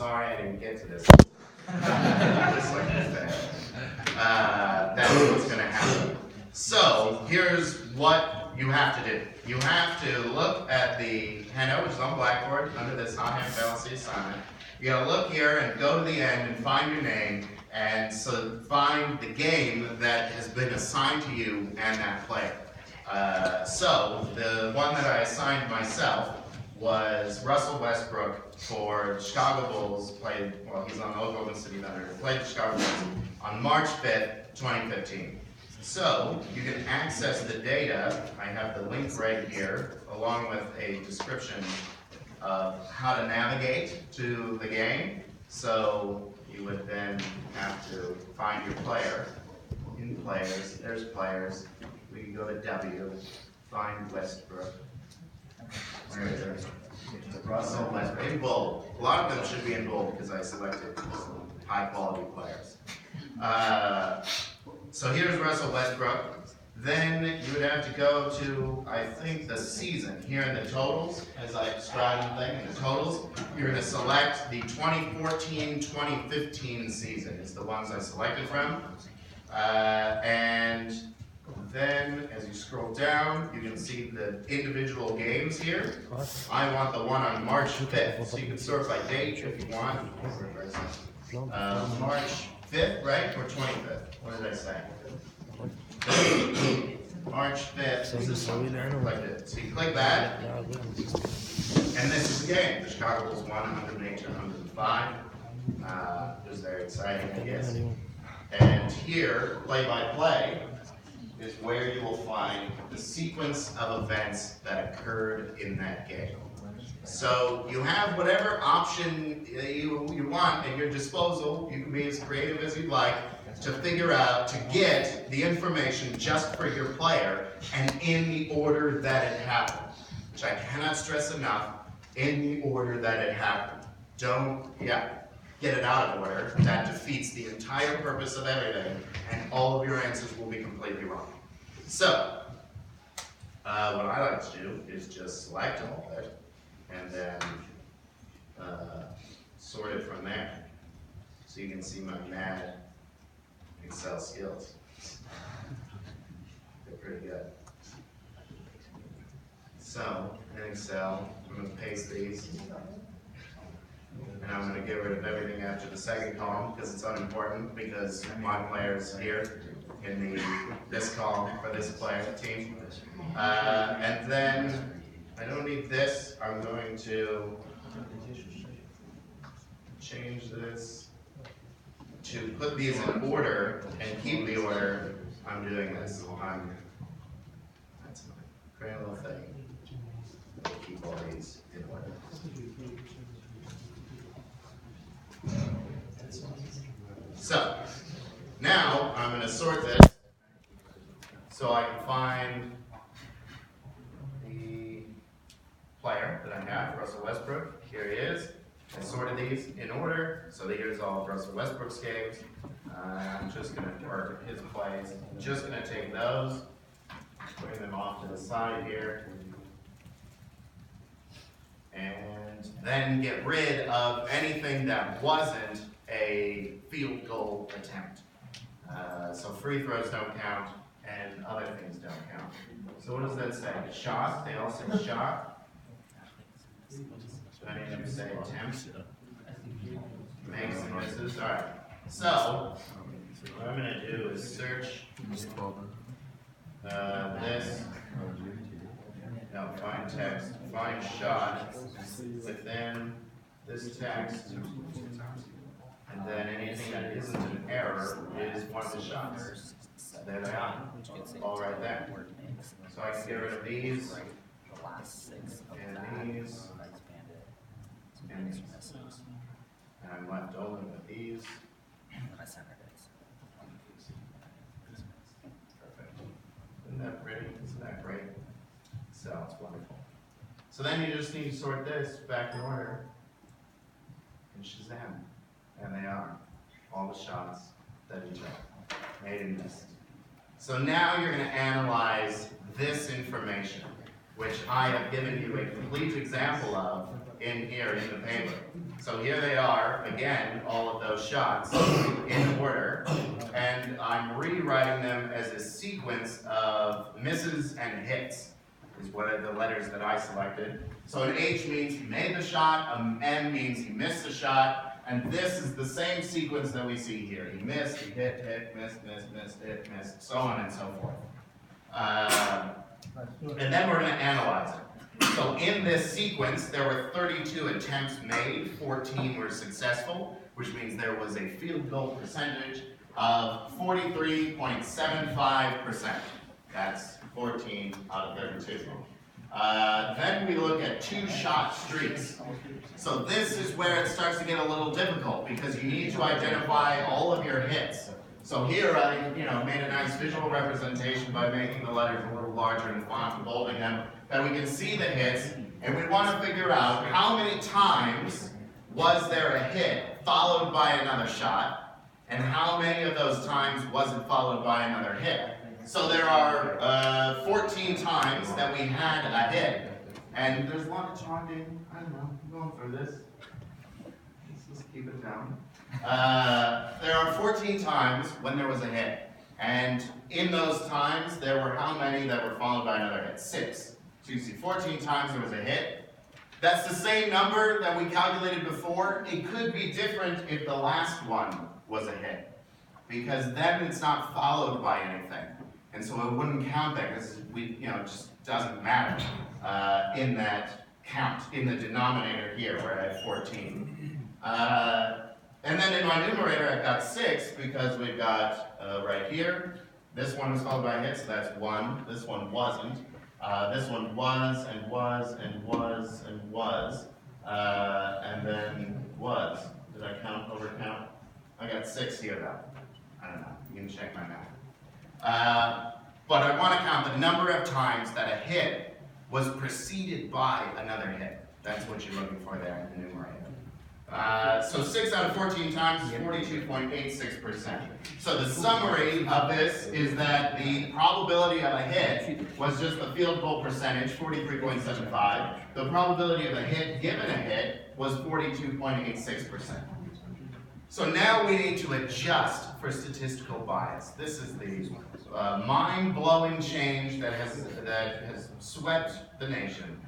sorry I didn't get to this. Just like this. That's what's going to happen. So here's what you have to do. You have to look at the handout, which is on Blackboard, under this hot hand fallacy assignment. You got to look here and go to the end and find your name, and so find the game that has been assigned to you and that player. So the one that I assigned myself was Russell Westbrook for Chicago Bulls. Played, well, he's on the Oklahoma City Thunder. Played the Chicago Bulls on March 5th, 2015. So you can access the data. I have the link right here, along with a description of how to navigate to the game. So you would then have to find your player. In players, there's players. We can go to W, find Westbrook. Where is it? Russell Westbrook, in bold. A lot of them should be in bold because I selected some high quality players. So here's Russell Westbrook. Then you would have to go to, I think, the season. Here in the totals, as I described the thing, in the totals, you're going to select the 2014-2015 season. It's the ones I selected from. And then, as you scroll down, you can see the individual games here. I want the one on March 5th, so you can sort by date if you want. March 5th, right? Or 25th? What did I say? March 5th. This is one. Click it. So you click that, and this is the game. The Chicago Bulls won 108-105. It was very exciting, I guess. And here, play-by-play, is where you will find the sequence of events that occurred in that game. So you have whatever option you want at your disposal. You can be as creative as you'd like to figure out, to get the information just for your player and in the order that it happened, which I cannot stress enough, in the order that it happened. Don't, get it out of order. That defeats the entire purpose of everything, and all of your answers will be completely wrong. So, what I like to do is just select all of it, and then sort it from there. So you can see my mad Excel skills. They're pretty good. So, in Excel, I'm going to paste these. And I'm going to get rid of everything after the second column because it's unimportant, because my player's here in this column for this player team. And then I don't need this. I'm going to change this to put these in order and keep the order. I'm doing this. That's my great little thing. Keep all these in order. So, now I'm going to sort this so I can find the player that I have, Russell Westbrook. Here he is. I sorted these in order, so here's all of Russell Westbrook's games. I'm just going to, or his plays, I'm just going to take those, bring them off to the side here, and then get rid of anything that wasn't a field goal attempt. So free throws don't count, and other things don't count. So what does that say? Shot? They all say shot. Do I need to say attempt? Makes and misses. All right. So what I'm going to do is search this. No, find text. Find shot within this text. And then anything that isn't an error is one of the shots. There they are, all right there. So I can get rid of these, and these, and these. And I'm left only with these. Perfect. Isn't that pretty? Isn't that great? So it's wonderful. So then you just need to sort this back in order. And Shazam. And they are all the shots that you took, made and missed. So now you're going to analyze this information. which I have given you a complete example of in here in the paper. So here they are, again, all of those shots in order, and I'm rewriting them as a sequence of misses and hits, is what are the letters that I selected. So an H means he made the shot, an M means he missed the shot, and this is the same sequence that we see here. He missed, he hit, missed, hit, missed, so on and so forth. And then we're going to analyze it. So in this sequence, there were 32 attempts made, 14 were successful, which means there was a field goal percentage of 43.75%. That's 14 out of 32. Then we look at two-shot streaks. So this is where it starts to get a little difficult because you need to identify all of your hits. So here I made a nice visual representation by making the letters a little larger in font and bolding them, that we can see the hits, and we want to figure out how many times was there a hit followed by another shot, and how many of those times was it followed by another hit. So there are 14 times that we had a hit, and there's a lot of talking. I don't know, I'm going through this. Let's just keep it down. There are 14 times when there was a hit, and in those times there were how many that were followed by another hit? 6. So you see 14 times there was a hit. That's the same number that we calculated before. It could be different if the last one was a hit, because then it's not followed by anything, and so it wouldn't count that because it just doesn't matter in that count in the denominator here where I have 14. And then in my numerator I've got 6 because we've got right here, this one was followed by a hit, so that's 1. This one wasn't. This one was, and was, and was, and was, and then was. Did I overcount? I got 6 here though. I don't know, you can check my math. But I want to count the number of times that a hit was preceded by another hit. That's what you're looking for there in the numerator. So 6 out of 14 times is 42.86%. So the summary of this is that the probability of a hit was just the field goal percentage, 43.75. The probability of a hit given a hit was 42.86%. So now we need to adjust for statistical bias. This is the mind-blowing change that has swept the nation.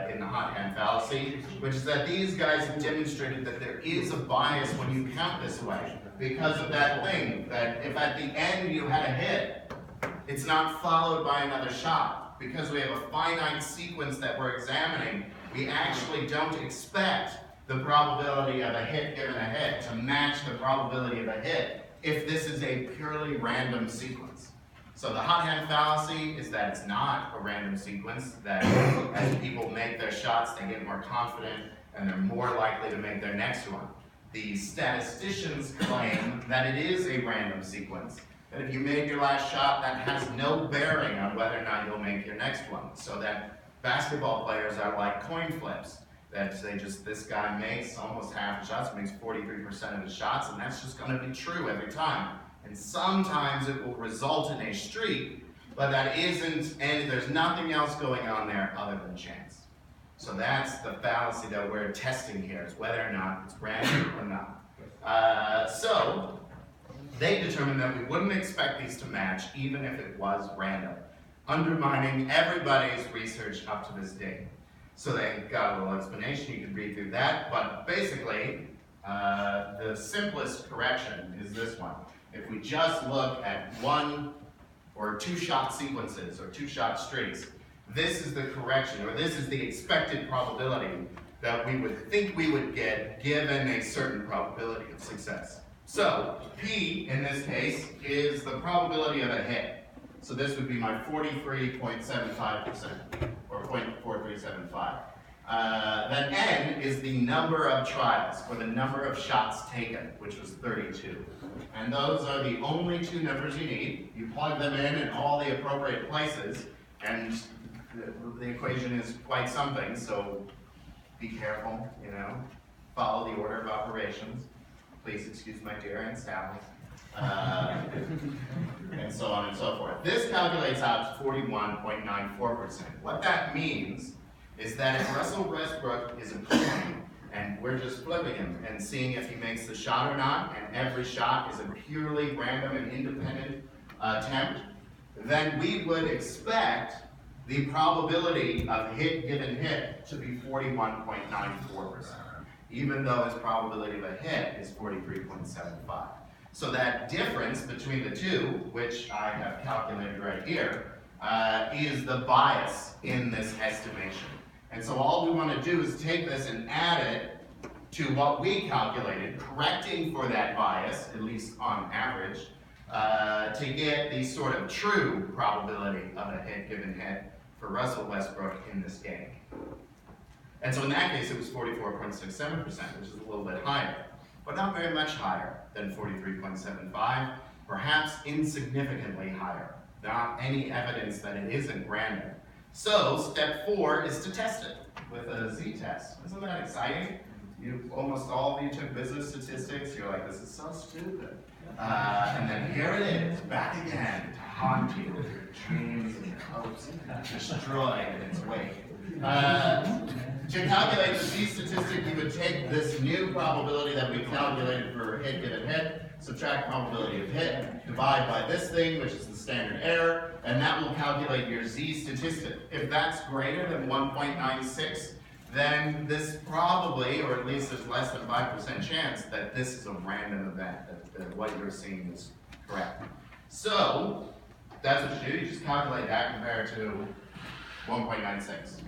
In the hot hand fallacy, which is that these guys have demonstrated that there is a bias when you count this way because of that thing, that if at the end you had a hit, it's not followed by another shot. Because we have a finite sequence that we're examining, we actually don't expect the probability of a hit given a hit to match the probability of a hit if this is a purely random sequence. So the hot hand fallacy is that it's not a random sequence, that as people make their shots, they get more confident and they're more likely to make their next one. The statisticians claim that it is a random sequence, that if you made your last shot, that has no bearing on whether or not you'll make your next one. So that basketball players are like coin flips, that this guy makes almost half the shots, makes 43% of his shots, and that's just gonna be true every time. And sometimes it will result in a streak, but that isn't, and there's nothing else going on there other than chance. So that's the fallacy that we're testing here, is whether or not it's random or not. So they determined that we wouldn't expect these to match even if it was random, undermining everybody's research up to this day. So they got a little explanation, you can read through that, but basically, the simplest correction is this one. If we just look at 1 or 2 shot sequences or 2 shot streaks, this is the correction, or this is the expected probability that we would think we would get given a certain probability of success. So P in this case is the probability of a hit. So this would be my 43.75%, or 0.4375. Then N is the number of trials, or the number of shots taken, which was 32. And those are the only 2 numbers you need. You plug them in all the appropriate places, and the equation is quite something, so be careful, follow the order of operations. Please excuse my dear Aunt Sally. And so on and so forth. This calculates out to 41.94%. What that means is that if Russell Westbrook is employed, and we're just flipping him and seeing if he makes the shot or not, and every shot is a purely random and independent attempt, then we would expect the probability of hit given hit to be 41.94%, even though his probability of a hit is 43.75. So that difference between the two, which I have calculated right here, is the bias in this estimation. And so all we want to do is take this and add it to what we calculated, correcting for that bias, at least on average, to get the sort of true probability of a hit given hit for Russell Westbrook in this game. And so in that case, it was 44.67%, which is a little bit higher, but not very much higher than 43.75, perhaps insignificantly higher. Not any evidence that it isn't random. So step 4 is to test it with a z-test. Isn't that exciting? Almost all of you took business statistics. You're like, this is so stupid. And then here it is, back again to haunt you with your dreams and your hopes, destroyed in its wake. To calculate the z-statistic, you would take this new probability that we calculated for hit given hit, subtract probability of hit, divide by this thing, which is the standard error, and that will calculate your z-statistic. If that's greater than 1.96, then this probably, or at least there's less than 5% chance that this is a random event, that what you're seeing is correct. So, that's what you do. You just calculate that compared to 1.96.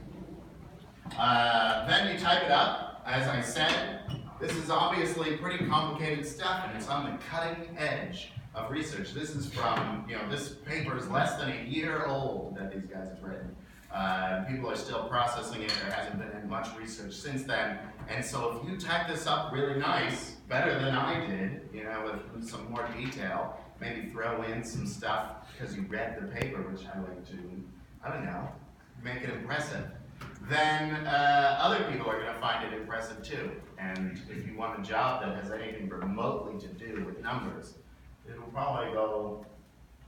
Then you type it up. As I said, this is obviously pretty complicated stuff, and it's on the cutting edge of research. This is from, this paper is less than a year old that these guys have written. People are still processing it. There hasn't been much research since then. And so if you type this up really nice, better than I did, with some more detail, maybe throw in some stuff because you read the paper, which I like to, make it impressive, then other people are going to find it impressive too. And if you want a job that has anything remotely to do with numbers, it'll probably go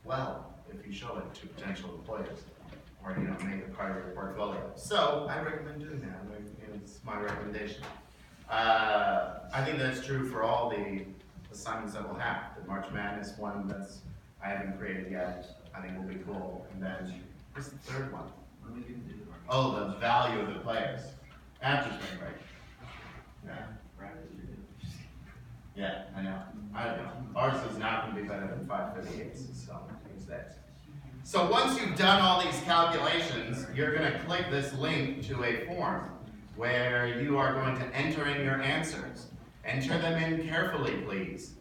well if you show it to potential employers, or make it part of your portfolio. So I recommend doing that. It's my recommendation. I think that's true for all the assignments that we'll have. The March Madness one that's I haven't created yet, I think will be cool. And then what's the third one? Oh, the value of the players after spring break. Yeah, I know. I don't know. Ours is not going to be better than 558. So use that. So once you've done all these calculations, you're going to click this link to a form where you are going to enter in your answers. Enter them in carefully, please,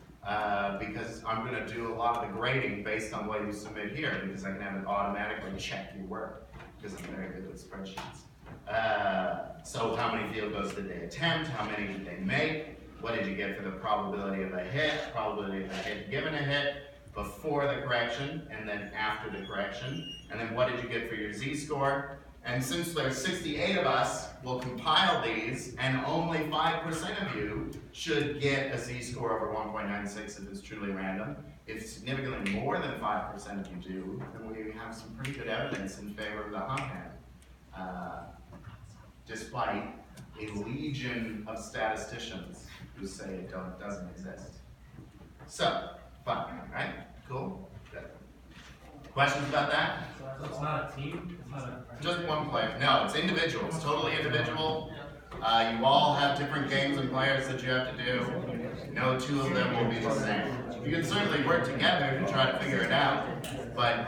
because I'm going to do a lot of the grading based on what you submit here, because I can have it automatically check your work, because I'm very good with spreadsheets. So how many field goals did they attempt? How many did they make? What did you get for the probability of a hit? Probability of a hit given a hit before the correction and then after the correction. And then what did you get for your z-score? And since there's 68 of us, we'll compile these, and only 5% of you should get a z-score over 1.96 if it's truly random. If significantly more than 5% of you do, then we have some pretty good evidence in favor of the hump hand, despite a legion of statisticians who say it doesn't exist. So, fun, right? Cool? Good. Questions about that? So it's not a team? It's not a... Just one player. No, it's individual. It's totally individual. You all have different games and players that you have to do. No two of them will be the same. You can certainly work together to try to figure it out, but